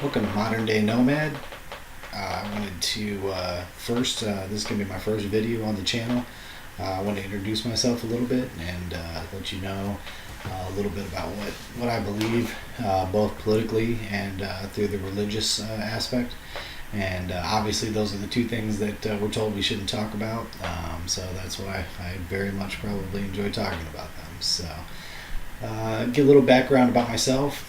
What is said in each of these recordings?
Welcome to Modern Day Nomad. I wanted to first, this is going to be my first video on the channel. I want to introduce myself a little bit and let you know a little bit about what I believe, both politically and through the religious aspect. And obviously, those are the two things that we're told we shouldn't talk about. So that's why I very much probably enjoy talking about them. So, get a little background about myself.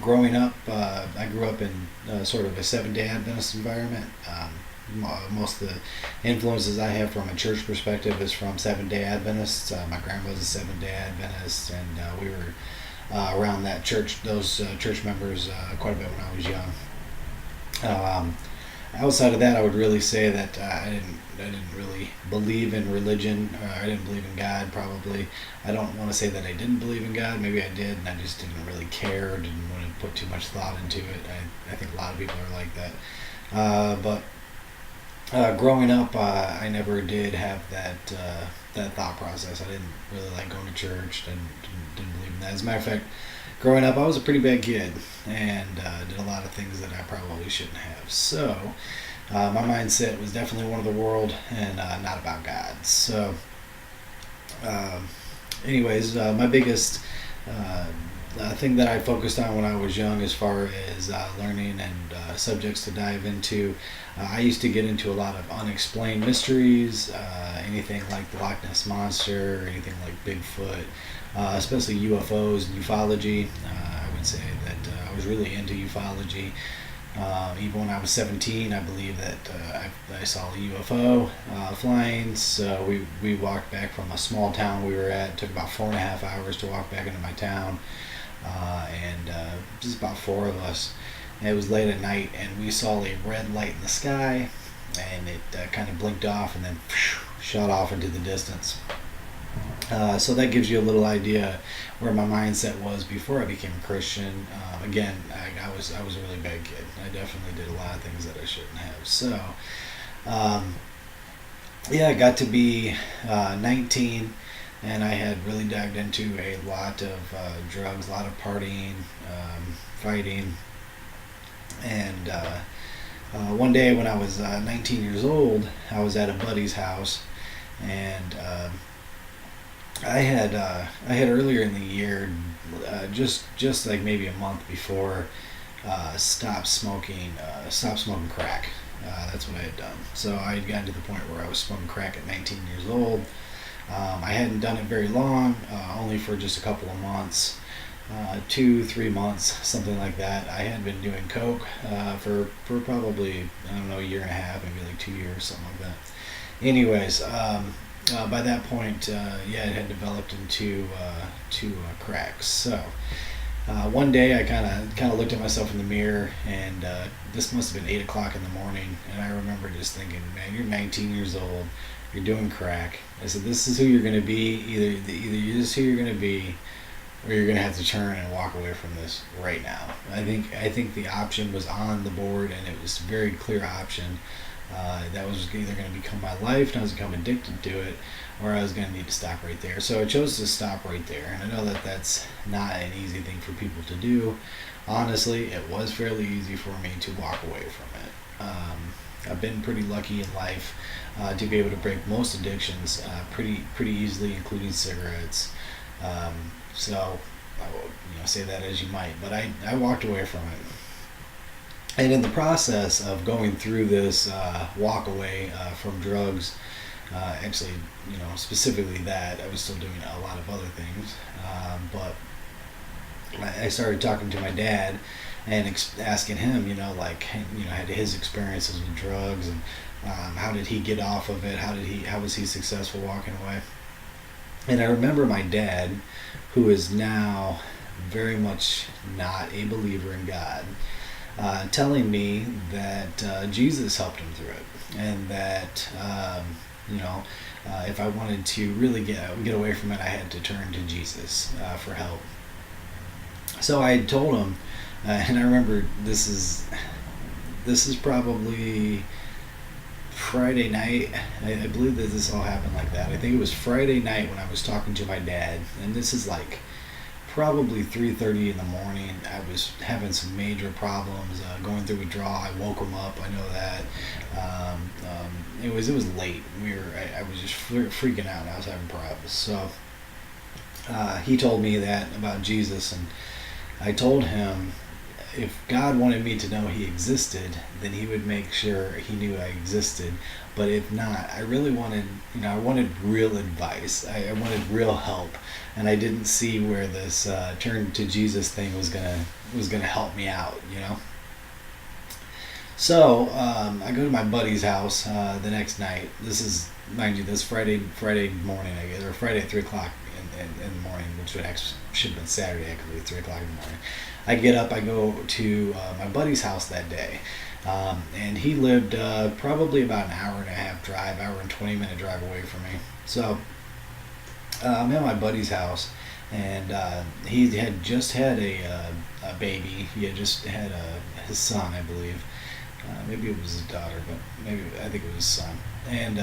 Growing up, I grew up in sort of a Seventh-day Adventist environment. Most of the influences I have from a church perspective is from Seventh-day Adventists. My grandma was a Seventh-day Adventist, and we were around those church members quite a bit when I was young. Um, Outside of that, I would really say that I didn't really believe in religion. I didn't believe in God. Probably, I don't want to say that I didn't believe in God. Maybe I did, and I just didn't really care. Didn't want to put too much thought into it. I think a lot of people are like that. But growing up, I never did have that thought process. I didn't really like going to church. Didn't believe in that. As a matter of fact, growing up, I was a pretty bad kid and did a lot of things that I probably shouldn't have. So my mindset was definitely one of the world and not about God. So, um, anyways, my biggest thing that I focused on when I was young, as far as learning and subjects to dive into, I used to get into a lot of unexplained mysteries, anything like the Loch Ness Monster, anything like Bigfoot, especially UFOs and ufology. I would say that I was really into ufology. Even when I was 17, I believe that I saw a UFO flying. So we walked back from a small town we were at. It took about 4.5 hours to walk back into my town, and just about four of us. And it was late at night, and we saw a red light in the sky, and it kind of blinked off and then shot off into the distance. So that gives you a little idea where my mindset was before I became a Christian. Again, I was a really bad kid. I definitely did a lot of things that I shouldn't have. So, um, yeah, I got to be 19, and I had really dived into a lot of drugs, a lot of partying, fighting, and one day when I was 19 years old, I was at a buddy's house, and I had earlier in the year, just like maybe a month before, stopped smoking crack. That's what I had done. So I had gotten to the point where I was smoking crack at 19 years old. I hadn't done it very long, only for just a couple of months, 2, 3 months, something like that. I had been doing coke for probably, I don't know, a year and a half, maybe like 2 years, something like that. Anyways, by that point, yeah, it had developed into cracks. So one day, I kind of looked at myself in the mirror, and this must have been 8 o'clock in the morning, and I remember just thinking, "Man, you're 19 years old, you're doing crack." I said, "This is who you're going to be. Either this is who you're going to be, or you're going to have to turn and walk away from this right now." I think the option was on the board, and it was a very clear option. That was either going to become my life, and I was going to become addicted to it, or I was going to need to stop right there. So I chose to stop right there, and I know that that's not an easy thing for people to do. Honestly, it was fairly easy for me to walk away from it. I've been pretty lucky in life to be able to break most addictions pretty easily, including cigarettes. So I will, say that as you might, but I walked away from it. And in the process of going through this walk away from drugs, actually, specifically that, I was still doing a lot of other things. But I started talking to my dad and asking him, like, had his experiences with drugs, and how did he get off of it? How was he successful walking away? And I remember my dad, who is now very much not a believer in God, telling me that Jesus helped him through it, and that if I wanted to really get away from it, I had to turn to Jesus for help. So I told him, and I remember this is probably Friday night. I believe that this all happened like that. I think it was Friday night when I was talking to my dad, and this is like probably 3:30 in the morning. I was having some major problems going through withdrawal. I woke him up. I know that. It was late. I was just freaking out. I was having problems. So he told me that about Jesus, and I told him if God wanted me to know He existed, then He would make sure He knew I existed. But if not, I really wanted, I wanted real advice. I wanted real help, and I didn't see where this turn to Jesus thing was gonna help me out. So I go to my buddy's house the next night. This is, mind you, this Friday morning, I guess, or Friday at 3 o'clock in the morning, which should have been Saturday, actually, 3 o'clock in the morning. I get up, I go to my buddy's house that day, and he lived probably about an hour and a half drive, hour and 20-minute drive away from me. So I'm at my buddy's house, and he had just had a baby. He had just had his son, I believe. Maybe it was his daughter, but I think it was his son. And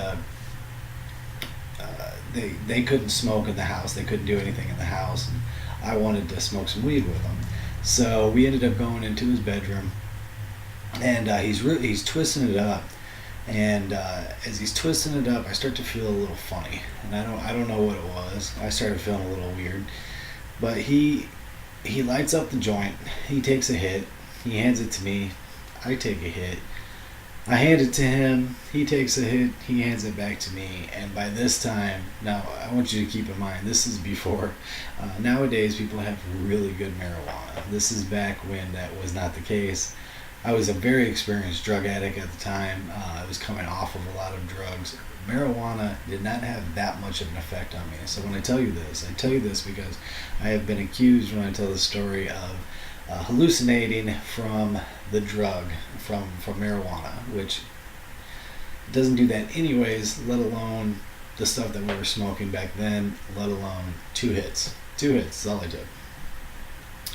they couldn't smoke in the house. They couldn't do anything in the house, and I wanted to smoke some weed with them. So we ended up going into his bedroom, and he's twisting it up. And as he's twisting it up, I start to feel a little funny, and I don't know what it was. I started feeling a little weird, but he lights up the joint. He takes a hit. He hands it to me. I take a hit. I hand it to him. He takes a hit. He hands it back to me. And by this time, now I want you to keep in mind, this is before. Nowadays, people have really good marijuana. This is back when that was not the case. I was a very experienced drug addict at the time. I was coming off of a lot of drugs. Marijuana did not have that much of an effect on me. So when I tell you this because I have been accused when I tell the story of hallucinating from the drug, from marijuana, which doesn't do that anyways, let alone the stuff that we were smoking back then, let alone 2 hits. 2 hits is all I took.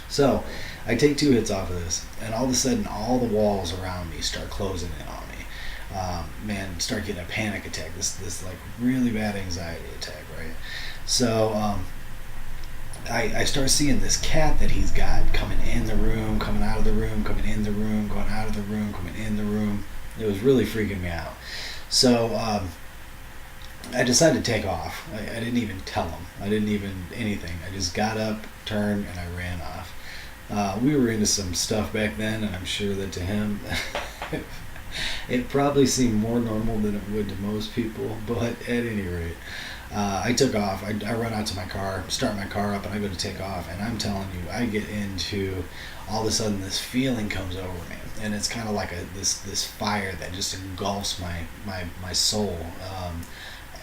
So I take 2 hits off of this, and all of a sudden all the walls around me start closing in on me. Start getting a panic attack, this like really bad anxiety attack, right? So I start seeing this cat that he's got coming in the room, coming out of the room, coming in the room, going out of the room, coming in the room. It was really freaking me out. So I decided to take off. I didn't even tell him. I didn't even anything. I just got up, turned, and I ran off. We were into some stuff back then, and I'm sure that to him, it probably seemed more normal than it would to most people, but at any rate, I took off. I run out to my car, start my car up, and I go to take off. And I'm telling you, I get into, all of a sudden this feeling comes over me, and it's kind of like this fire that just engulfs my soul,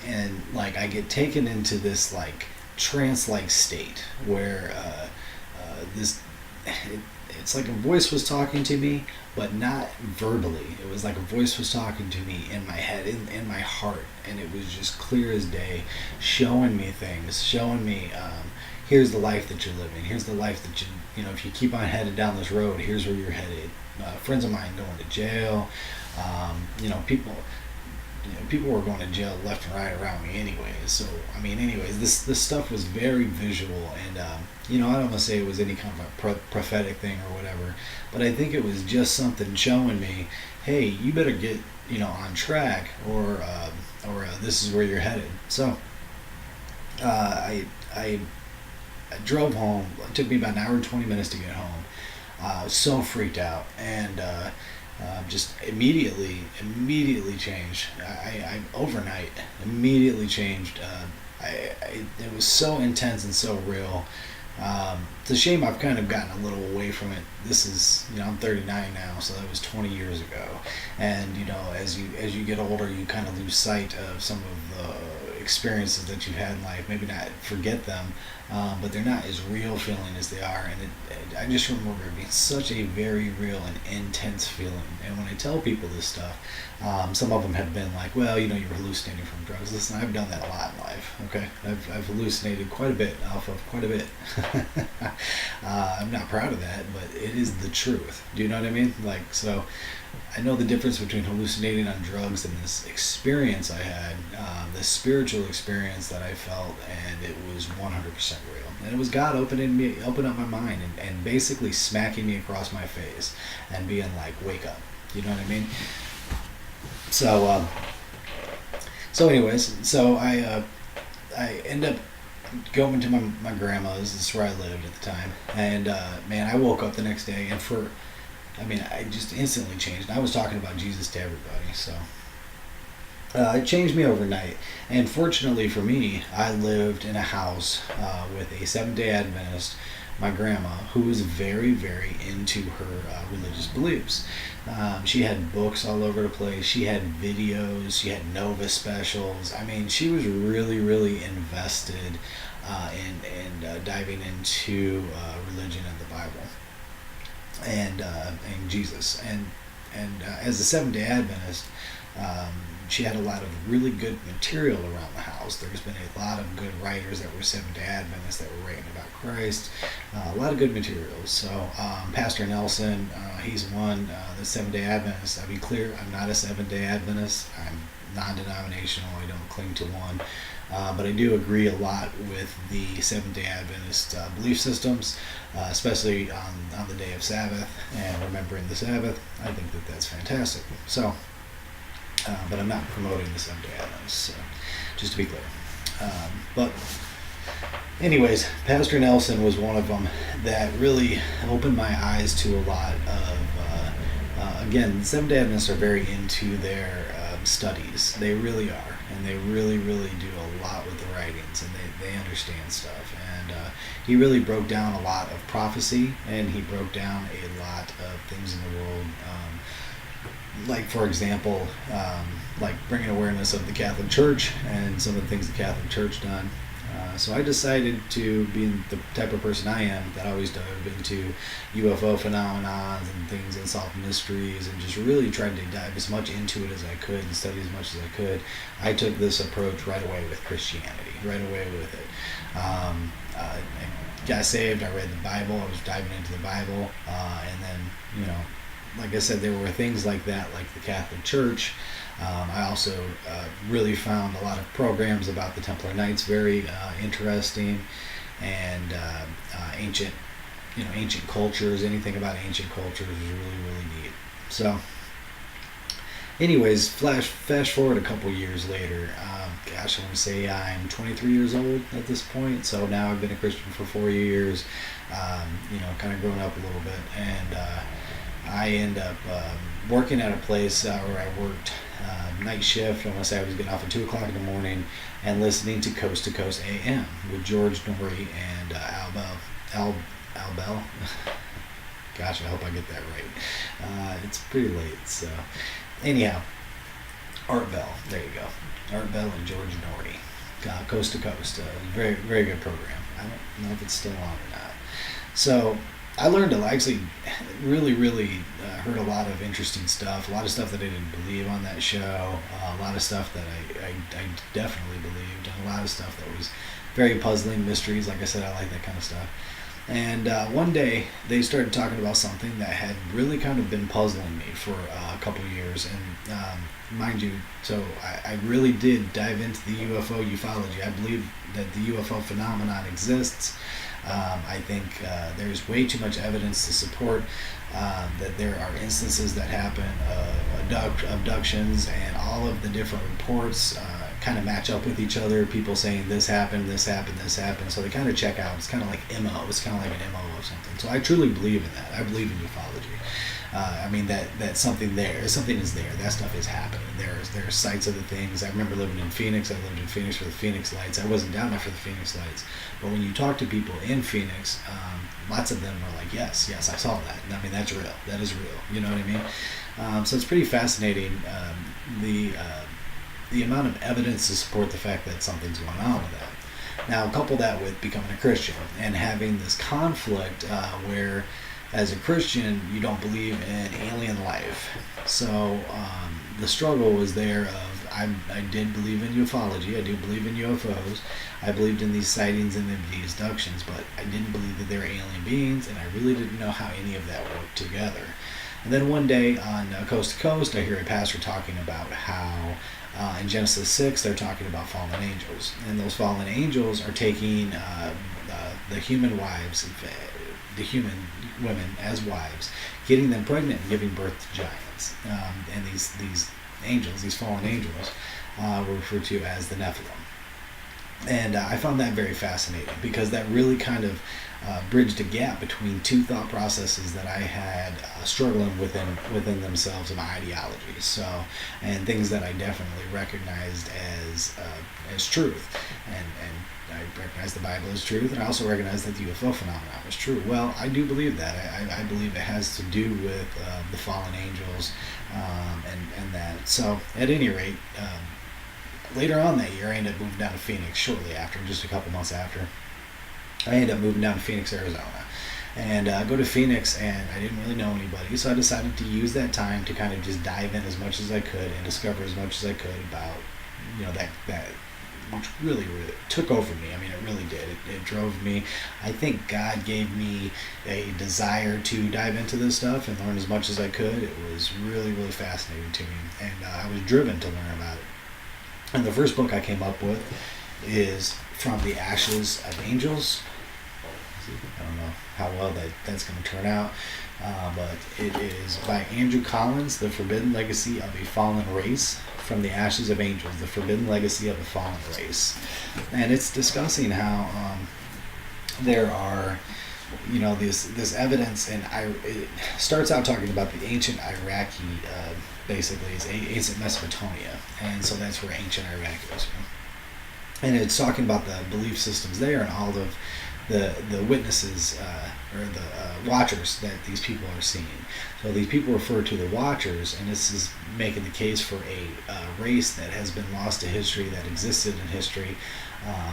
and like I get taken into this like trance-like state where it's like a voice was talking to me, but not verbally. It was like a voice was talking to me in my head, in my heart, and it was just clear as day, showing me things, showing me, here's the life that you're living, here's the life that if you keep on headed down this road, here's where you're headed. Friends of mine going to jail, people were going to jail left and right around me anyways. So, this stuff was very visual, and, I don't want to say it was any kind of a prophetic thing or whatever, but I think it was just something showing me, hey, you better get, on track, or this is where you're headed. So, I drove home. It took me about an hour and 20 minutes to get home. I was so freaked out, and just immediately changed. I overnight immediately changed. It was so intense and so real. It's a shame I've kind of gotten a little away from it. This is, I'm 39 now, so that was 20 years ago. And as you get older, you kind of lose sight of some of the experiences that you've had in life. Maybe not forget them, but they're not as real feeling as they are. And I just remember it being such a very real and intense feeling. And when I tell people this stuff, some of them have been like, well, you're hallucinating from drugs. Listen, I've done that a lot in life, okay? I've hallucinated quite a bit off of quite a bit. I'm not proud of that, but it is the truth. Do you know what I mean? Like, so I know the difference between hallucinating on drugs and this experience I had, this spiritual experience that I felt, and it was 100% wasn't real. And it was God opening up my mind and basically smacking me across my face and being like, wake up. You know what I mean? So, I end up going to my grandma's. This is where I lived at the time. And, man, I woke up the next day and I just instantly changed. I was talking about Jesus to everybody, so it changed me overnight. And fortunately for me, I lived in a house with a Seventh-day Adventist, my grandma, who was very, very into her religious beliefs. She had books all over the place. She had videos. She had Nova specials. I mean, she was really, really invested in diving into religion and the Bible and Jesus. And as a Seventh-day Adventist, she had a lot of really good material around the house. There's been a lot of good writers that were Seventh-day Adventists that were writing about Christ. A lot of good materials. So Pastor Nelson, he's one. The Seventh-day Adventist. I'll be clear, I'm not a Seventh-day Adventist. I'm non-denominational. I don't cling to one. But I do agree a lot with the Seventh-day Adventist belief systems, especially on the day of Sabbath and remembering the Sabbath. I think that that's fantastic. So, but I'm not promoting the Seventh-day Adventists, so just to be clear. But anyways, Pastor Nelson was one of them that really opened my eyes to a lot of, again, Seventh-day Adventists are very into their studies. They really are. And they really, really do a lot with the writings, and they understand stuff. And he really broke down a lot of prophecy, and he broke down a lot of things in the world. Like, for example, like bringing awareness of the Catholic Church and some of the things the Catholic Church done. So I decided to be the type of person I am that always dove into UFO phenomena and things, unsolved mysteries, and just really tried to dive as much into it as I could and study as much as I could. I took this approach right away with Christianity, right away with it. I got saved, I read the Bible, I was diving into the Bible, and then, like I said, there were things like that, like the Catholic Church. I also really found a lot of programs about the Templar Knights very interesting, and ancient cultures. Anything about ancient cultures is really, really neat. So, anyways, fast forward a couple years later. I want to say I'm 23 years old at this point. So now I've been a Christian for 4 years. Kind of grown up a little bit, and I end up working at a place where I worked night shift. I want to say I was getting off at 2 o'clock in the morning and listening to Coast AM with George Norrie and Al Bell. Gosh, I hope I get that right. It's pretty late, so anyhow, Art Bell. There you go, Art Bell and George Norrie. Coast to Coast, very, very good program. I don't know if it's still on or not. So I learned to actually really, really heard a lot of interesting stuff, a lot of stuff that I didn't believe on that show, a lot of stuff that I definitely believed, and a lot of stuff that was very puzzling, mysteries. Like I said, I like that kind of stuff. And one day they started talking about something that had really kind of been puzzling me for a couple of years. And mind you, so I really did dive into the UFO ufology. I believe that the UFO phenomenon exists. I think there's way too much evidence to support that there are instances that happen of abductions, and all of the different reports kind of match up with each other. People saying this happened, this happened, this happened. So they kind of check out. It's kind of like MO. It's kind of like an MO of something. So I truly believe in that. I believe in ufology. That's something there. Something is there. That stuff is happening. There are sites of the things. I remember living in Phoenix. I lived in Phoenix for the Phoenix Lights. I wasn't down there for the Phoenix Lights. But when you talk to people in Phoenix, lots of them are like, yes, I saw that. I mean, that's real. That is real. You know what I mean? So it's pretty fascinating, the amount of evidence to support the fact that something's going on with that. Now, couple that with becoming a Christian and having this conflict where, as a Christian, you don't believe in alien life. So the struggle was there of, I did believe in ufology. I do believe in UFOs. I believed in these sightings and these abductions, but I didn't believe that they were alien beings, and I really didn't know how any of that worked together. And then one day on Coast to Coast, I hear a pastor talking about how in Genesis 6, they're talking about fallen angels. And those fallen angels are taking the human wives, the human women as wives, getting them pregnant and giving birth to giants. And these angels, these fallen angels, were referred to as the Nephilim. And I found that very fascinating because that really kind of bridged a gap between two thought processes that I had struggling within themselves of my ideologies. So, and things that I definitely recognized as truth, and I recognize the Bible as truth, and I also recognize that the UFO phenomenon was true. Well, I do believe that. I believe it has to do with the fallen angels, and that. So, at any rate. Later on that year, I ended up moving down to Phoenix shortly after, just a couple months after. I ended up moving down to Phoenix, Arizona. And go to Phoenix, and I didn't really know anybody, so I decided to use that time to kind of just dive in as much as I could and discover as much as I could about, that which really took over me. I mean, it really did. It drove me. I think God gave me a desire to dive into this stuff and learn as much as I could. It was really, really fascinating to me, and I was driven to learn about it. And the first book I came up with is From the Ashes of Angels. I don't know how well that's going to turn out, but it is by Andrew Collins, The Forbidden Legacy of a Fallen Race. From the Ashes of Angels, The Forbidden Legacy of a Fallen Race. And it's discussing how there are, this evidence, and it starts out talking about the ancient Iraqi, basically, is ancient Mesopotamia, and so that's where ancient Iraq is. And it's talking about the belief systems there and all of the witnesses or the watchers that these people are seeing. So these people refer to the watchers, and this is making the case for a race that has been lost to history, that existed in history,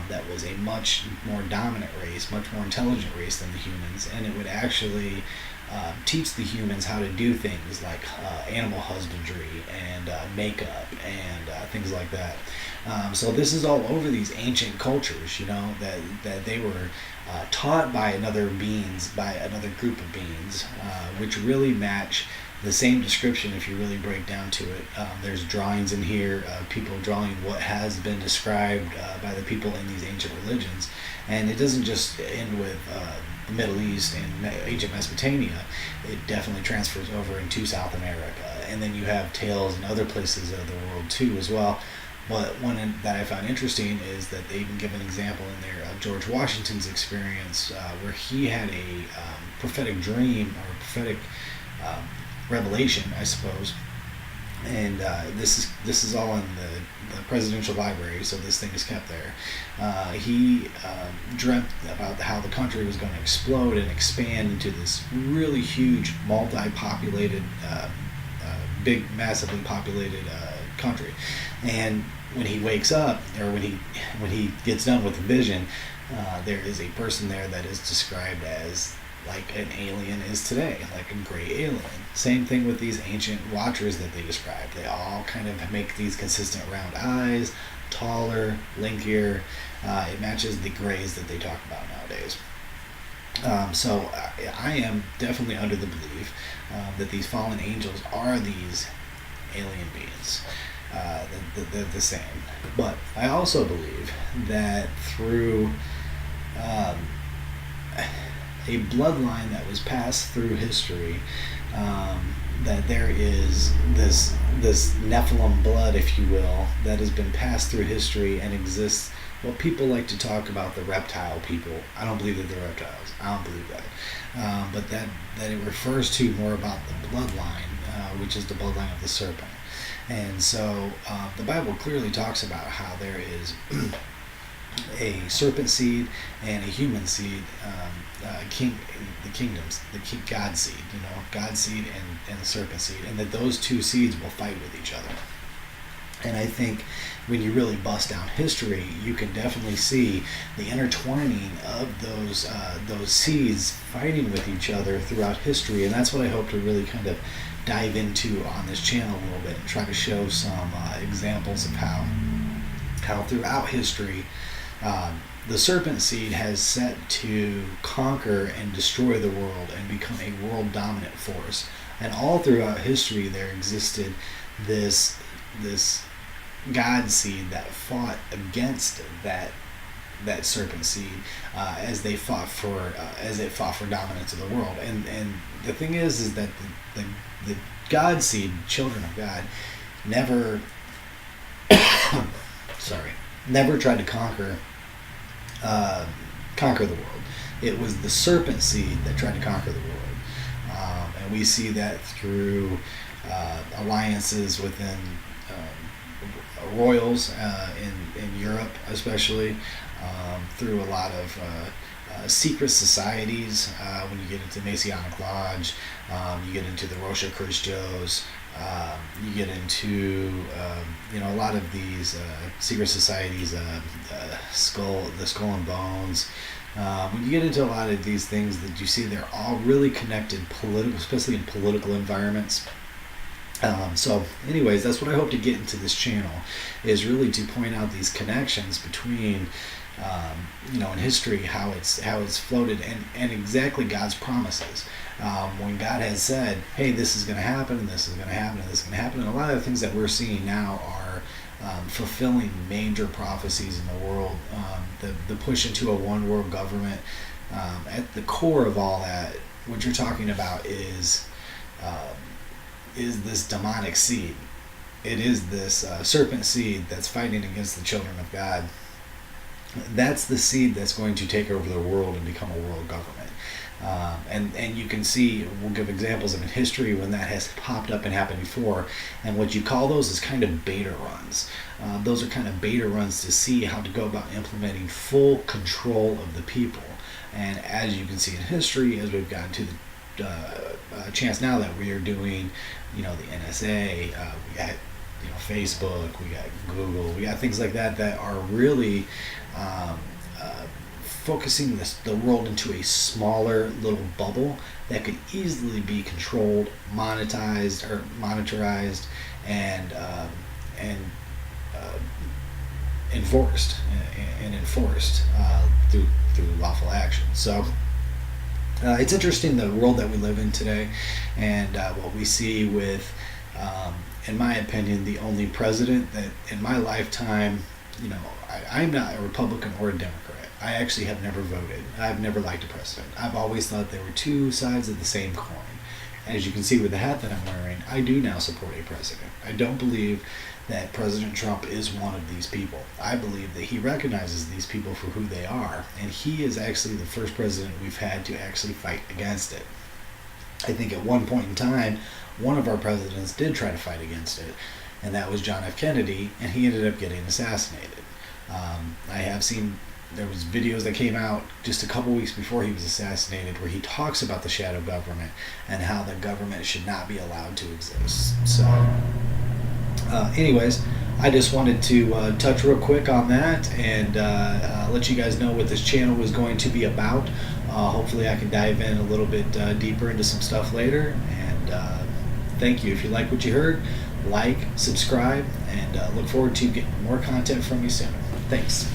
that was a much more dominant race, much more intelligent race than the humans, and it would actually teach the humans how to do things like animal husbandry and makeup and things like that. So this is all over these ancient cultures, that they were taught by another group of beings, which really match the same description if you really break down to it. There's drawings in here of people drawing what has been described by the people in these ancient religions. And it doesn't just end with the Middle East and ancient Mesopotamia. It definitely transfers over into South America. And then you have tales in other places of the world too as well. But one that I found interesting is that they even give an example in there of George Washington's experience where he had a prophetic dream or prophetic revelation, I suppose. And this is all in the presidential library, so this thing is kept there. He dreamt about how the country was going to explode and expand into this really huge, multi-populated, big, massively populated country. And when he wakes up, or when he gets done with the vision, there is a person there that is described as like an alien is today, like a gray alien. Same thing with these ancient watchers that they describe. They all kind of make these consistent round eyes, taller, lankier. It matches the grays that they talk about nowadays. So I am definitely under the belief that these fallen angels are these alien beings. They're the same. But I also believe that through a bloodline that was passed through history, that there is this Nephilim blood, if you will, that has been passed through history and exists. Well, people like to talk about the reptile people. I don't believe that they're reptiles. I don't believe that. But that it refers to more about the bloodline, which is the bloodline of the serpent. And so the Bible clearly talks about how there is a serpent seed and a human seed, God's seed, God's seed and the serpent seed, and that those two seeds will fight with each other. And I think when you really bust down history, you can definitely see the intertwining of those seeds fighting with each other throughout history, and that's what I hope to really kind of dive into on this channel a little bit and try to show some examples of how throughout history the serpent seed has set to conquer and destroy the world and become a world dominant force. And all throughout history there existed this God seed that fought against that that serpent seed as they fought for as it fought for dominance of the world. And the thing is that the God seed, children of God, never sorry, never tried to conquer the world. It was the serpent seed that tried to conquer the world, and we see that through alliances within royals in Europe, especially through a lot of secret societies. When you get into Masonic Lodge, you get into the Rosicrucians, you get into a lot of these secret societies, the Skull and Bones. When you get into a lot of these things, that you see they're all really connected, especially in political environments. So anyways, that's what I hope to get into this channel, is really to point out these connections between in history, how it's floated, and exactly God's promises. When God has said, hey, this is going to happen, and this is going to happen, and this is going to happen, and a lot of the things that we're seeing now are fulfilling major prophecies in the world. The push into a one world government, at the core of all that, what you're talking about is this demonic seed. It is this serpent seed that's fighting against the children of God. That's the seed that's going to take over the world and become a world government. And you can see, we'll give examples of in history when that has popped up and happened before. And what you call those is kind of beta runs. Those are kind of beta runs to see how to go about implementing full control of the people. And as you can see in history, as we've gotten to the chance now that we are doing, the NSA, we got Facebook, we got Google, we got things like that are really focusing the world into a smaller little bubble that could easily be controlled, monetized, and enforced through lawful action. So it's interesting, the world that we live in today, and what we see with, in my opinion, the only president that in my lifetime, I'm not a Republican or a Democrat. I actually have never voted. I've never liked a president. I've always thought there were two sides of the same coin. As you can see with the hat that I'm wearing, I do now support a president. I don't believe that President Trump is one of these people. I believe that he recognizes these people for who they are, and he is actually the first president we've had to actually fight against it. I think at one point in time, one of our presidents did try to fight against it, and that was John F. Kennedy, and he ended up getting assassinated. I have seen, there was videos that came out just a couple weeks before he was assassinated where he talks about the shadow government and how the government should not be allowed to exist. So anyways, I just wanted to touch real quick on that and let you guys know what this channel was going to be about. Hopefully I can dive in a little bit deeper into some stuff later, and thank you. If you like what you heard, like, subscribe, and look forward to getting more content from you soon. Thanks.